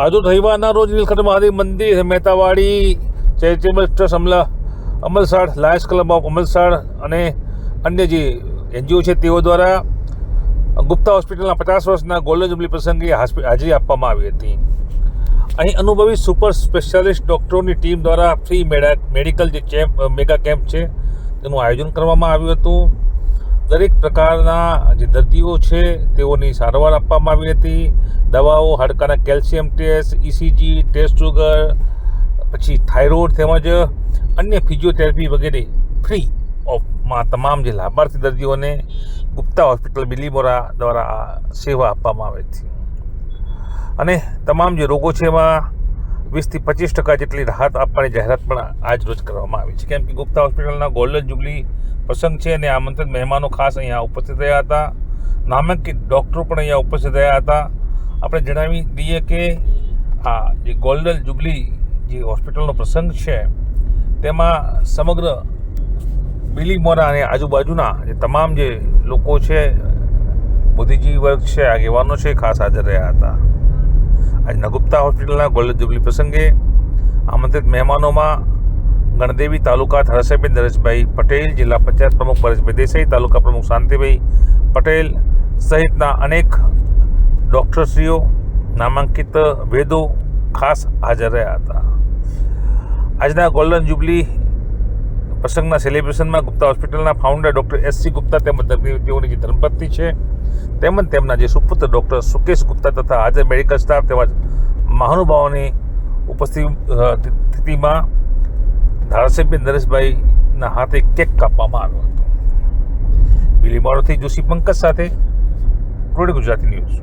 આજુ રવિવારના રોજ નીલકંઠ મહાદેવ મંદિર Mehtawadi charitable trust Amalsad lions club of Amalsad અને અન્ય જે એનજીઓ છે તેઓ દ્વારા ગુપ્તા હોસ્પિટલના 50 વર્ષના ગોલ્ડન જુબલી પ્રસંગે હાજરી આપવામાં આવી હતી. અહીં અનુભવી સુપર સ્પેશિયાલિસ્ટ ડૉક્ટરોની ટીમ દ્વારા ફ્રી મેડિકલ જે મેગા કેમ્પ છે તેનું આયોજન કરવામાં આવ્યું હતું. દરેક પ્રકારના જે દર્દીઓ છે તેઓની સારવાર આપવામાં આવી હતી. દવાઓ, હાડકાના calcium test, ECG, test sugar, પછી થાઇરોઇડ તેમજ અન્ય ફિઝિયોથેરાપી વગેરે ફ્રી ઓફમાં તમામ જે લાભાર્થી દર્દીઓને ગુપ્તા હોસ્પિટલ બિલીમોરા દ્વારા સેવા આપવામાં આવે છે. અને તમામ જે રોગો છે એમાં 20% થી 25% જેટલી રાહત આપવાની જાહેરાત પણ આજ રોજ કરવામાં આવી છે. કેમ કે ગુપ્તા હોસ્પિટલના ગોલ્ડન જુબલી પ્રસંગ છે અને આમંત્રિત મહેમાનો ખાસ અહીંયા ઉપસ્થિત રહ્યા હતા. નામાંકિત ડૉક્ટરો પણ અહીંયા ઉપસ્થિત રહ્યા હતા. આપણે જણાવી દઈએ કે આ જે ગોલ્ડન જુબલી જે હોસ્પિટલનો પ્રસંગ છે તેમાં સમગ્ર બિલીમોરા અને આજુબાજુના જે તમામ જે લોકો છે, બુદ્ધિજીવી વર્ગ છે, આગેવાનો છે, ખાસ હાજર રહ્યા હતા. આજના ગુપ્તા હોસ્પિટલના ગોલ્ડન જુબલી પ્રસંગે આમંત્રિત મહેમાનોમાં ગણદેવી તાલુકા ધારાસભ્ય નરેશભાઈ પટેલ, જિલ્લા પંચાયત પ્રમુખ પરેશભાઈ દેસાઈ, તાલુકા પ્રમુખ શાંતિભાઈ પટેલ સહિતના અનેક ડૉક્ટરશ્રીઓ, નામાંકિત વેદો ખાસ હાજર રહ્યા હતા. આજના ગોલ્ડન જુબલી પ્રસંગના સેલિબ્રેશનમાં ગુપ્તા હોસ્પિટલના ફાઉન્ડર ડૉક્ટર S.C. ગુપ્તા તેમજ તેઓની જે ધર્મપત્ની છે તેમજ તેમના જે સુપુત્ર ડૉક્ટર સુકેશ ગુપ્તા તથા હાજર મેડિકલ સ્ટાફ તેમજ મહાનુભાવોની ઉપસ્થિતિમાં ધારાસભ્ય નરેશભાઈના હાથે કેક કાપવામાં આવ્યો હતો. બિલીમોરાથી જોશી પંકજ સાથે ટુડે ગુજરાતી ન્યૂઝ.